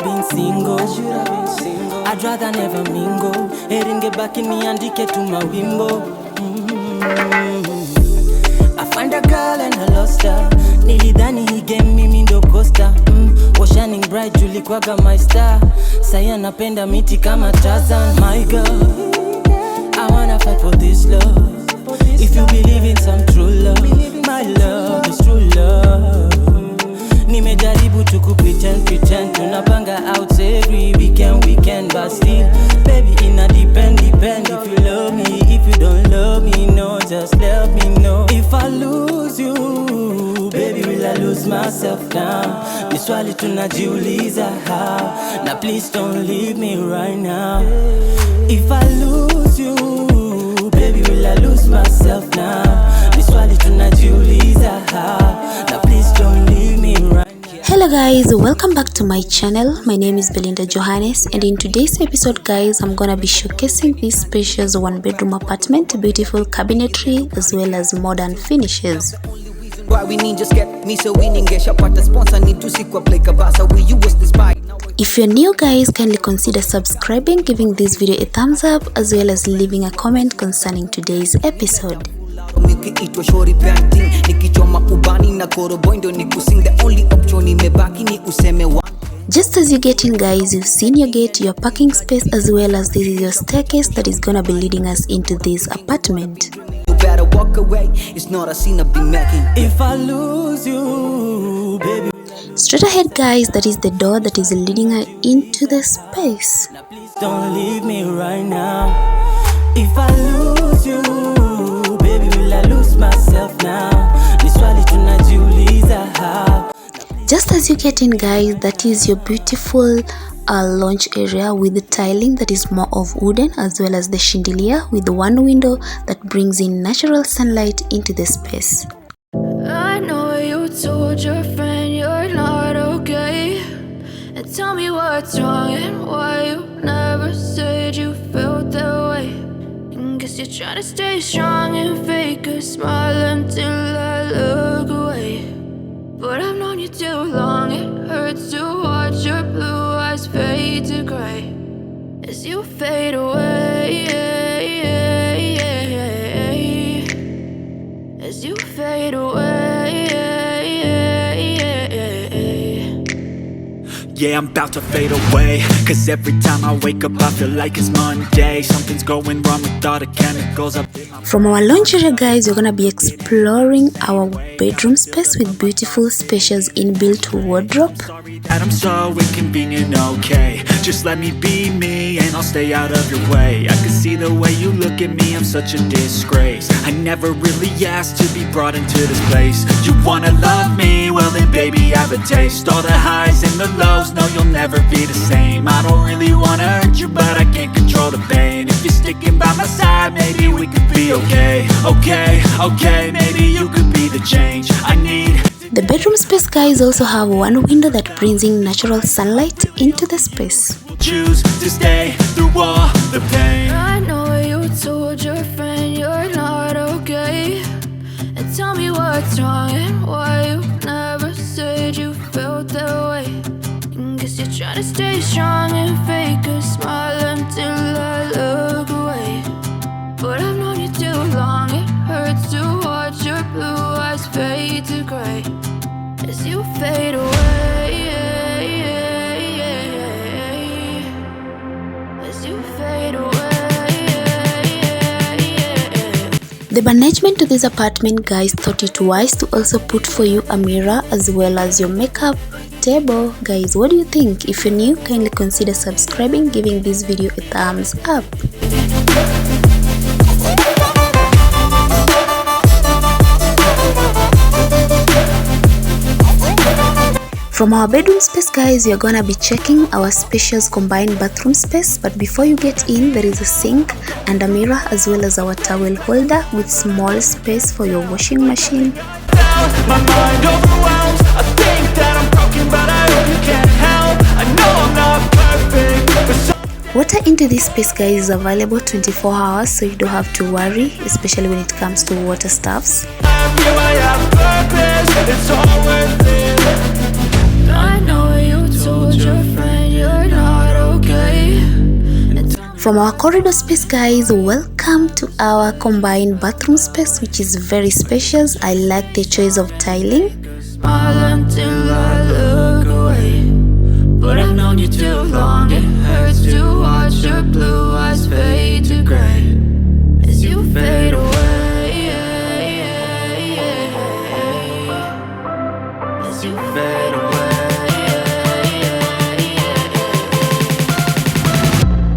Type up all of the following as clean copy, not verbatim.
been single. I'd rather never mingle. Eringe back in me and get to my wimbo. I find a girl and I lost her. Nilidhani he gave me mindo costa. Was shining bright, Julie kwaga my star. Saya napenda miti kama Tarzan. My girl, I wanna fight for this love. If you believe in some true love, my love is true love. Nimejaribu to pretend tunapanga out every weekend, but still, baby, it a depend. If you love me, if you don't love me, no, just let me know. If I lose you, baby, will I lose myself now? Ni swali tunajiuliza how. Now please don't leave me right now. If I lose you, baby, will I lose myself now? Ni swali tunajiuliza how. Now please don't leave me right now. Hello guys, welcome back to my channel. My name is Belinda Johannes, and in today's episode guys, I'm gonna be showcasing this spacious one bedroom apartment, beautiful cabinetry as well as modern finishes. If you're new guys, kindly consider subscribing, giving this video a thumbs up as well as leaving a comment concerning today's episode. Just as you get in guys, you've seen your gate, your parking space, as well as this is your staircase that is gonna be leading us into this apartment. Better walk away, it's not a scene of being making. If I lose you, baby. Straight ahead guys, that is the door that is leading her into the space. Now please don't leave me right now. If I lose you, baby, will I lose myself now? Ni swali tunajiuliza how. Just as you get in guys, that is your beautiful lounge area with the tiling that is more of wooden, as well as the chandelier with one window that brings in natural sunlight into the space. I know you told your friend you're not okay, and tell me what's wrong and why you never said you felt that way. And guess you're trying to stay strong and fake a smile until I look away. But I've known you too long, it hurts to watch your blue eyes fade to gray as you fade away, as you fade away. Yeah, I'm about to fade away, cause every time I wake up I feel like it's Monday. Something's going wrong with all the chemicals up in my... From our lounge area guys, we're gonna be exploring our bedroom space with beautiful spacious inbuilt wardrobe. Sorry that I'm so inconvenient, okay? Just let me be me and I'll stay out of your way. I can see the way you look at me, I'm such a disgrace. I never really asked to be brought into this place. You wanna love me? Well then baby I have a taste. All the highs and the lows, no you'll never be the same. I don't really wanna hurt you but I can't control the pain. If you're sticking by my side, maybe we could be okay. Okay, maybe you could be the change I need. The bedroom space guys also have one window that brings in natural sunlight into the space. Choose to stay through all the pain. I know you told your friend you're not okay, and tell me what's wrong and why you never said you felt that way. And guess you're trying to stay strong and fake a smile until I look away. But I've known you too long, it hurts to watch your blue eyes fade to gray as you fade away, as you fade away. The management to this apartment guys thought it wise to also put for you a mirror as well as your makeup table. Guys, what do you think? If you're new, kindly consider subscribing, giving this video a thumbs up. From our bedroom space guys, we are gonna be checking our spacious combined bathroom space, but before you get in, there is a sink and a mirror as well as our towel holder with small space for your washing machine. My mind overwhelms, I think that I'm broken but I hope you can't help. I know I'm not perfect, but so Water into this space guys is available 24 hours, so you don't have to worry, especially when it comes to water stuffs. I feel I have purpose, it's all worth it. I know you told your friend you're From our corridor space, guys, welcome to our combined bathroom space, which is very spacious. I like the choice of tiling. Smile until I look away, but I've known you too long. It hurts to watch your blue eyes fade to gray as you fade away, as you fade away,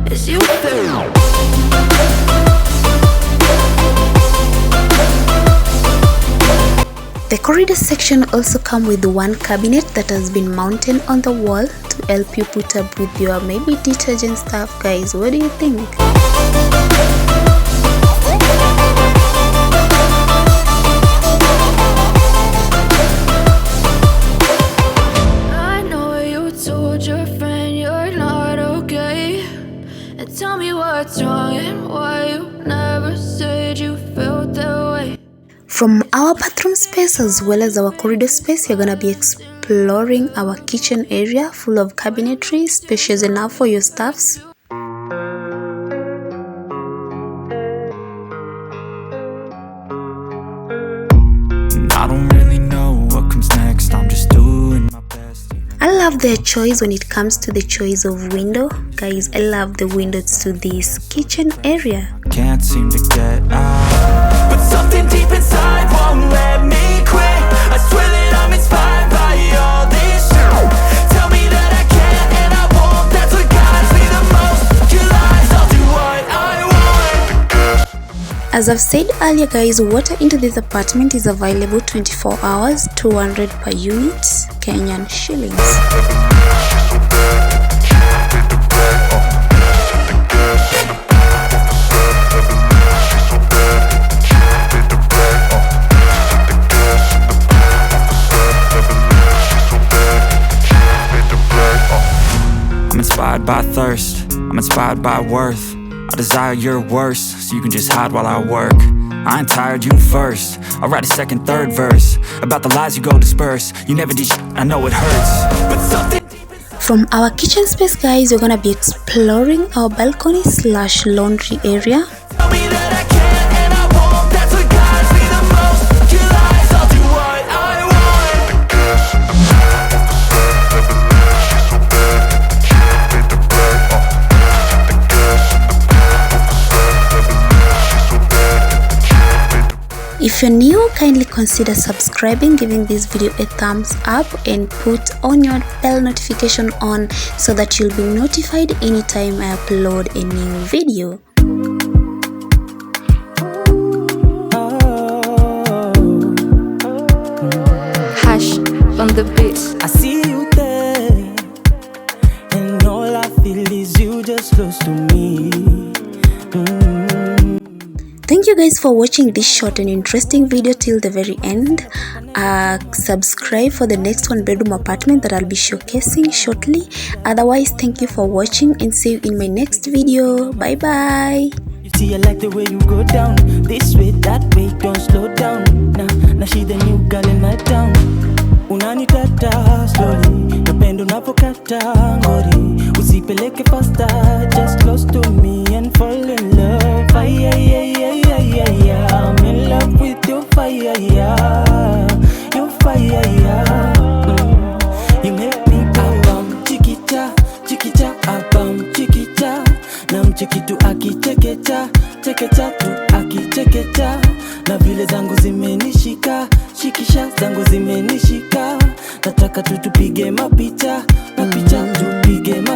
as you fade away. The corridor section also comes with one cabinet that has been mounted on the wall to help you put up with your maybe detergent stuff. Guys, what do you think? I know you told your friend you're not okay, and tell me what's wrong and why you never said you felt that way. From our bathroom space as well as our corridor space, you're gonna be exploring our kitchen area full of cabinetry, spacious enough for your stuffs. I don't really know what comes next, I'm just doing my best. I love their choice when it comes to the choice of window. Guys, I love the windows to this kitchen area. Can't seem to get out, but something deep inside won't let me quit. I swear that I'm inspired by all this shit. Tell me that I can't and I won't. That's what guides me the most. Your lies, I'll do what I want. As I've said earlier, guys, water into this apartment is available 24 hours, 200 per unit, Kenyan shillings. I'm inspired by thirst, I'm inspired by worth. I desire your worst, so you can just hide while I work. I ain't tired, you first. I'll write a second, third verse about the lies you go disperse. You never did shit, I know it hurts, but something. From our kitchen space, guys, we're gonna be exploring our balcony / laundry area. Tell me that I can't and I won't. That's what guides me the most. Your lies, I'll do what I If you're new, kindly consider subscribing, giving this video a thumbs up, and put on your bell notification on so that you'll be notified anytime I upload a new video. Hash on the beat. I see you there, and all I feel is you just close to me. Thank you guys for watching this short and interesting video till the very end. Subscribe for the next one bedroom apartment that I'll be showcasing shortly. Otherwise, thank you for watching and see you in my next video. Bye bye. You see, I like the way you go down, this way, that way, don't slow down. Now she the new girl in my town. Unanitata slowly, napendo napokata ngori. Usipeleke faster, just close to me and fall in love. I'm in love with your fire, your fire, You make me abam chikicha, chikicha, abam chikicha. Nam chikitu akichekecha, chekecha tu akichekecha. Na vile zangu zimenishika, shikisha zangu zimenishika. Nataka tu tupige mapicha, mapicha tupige mapicha.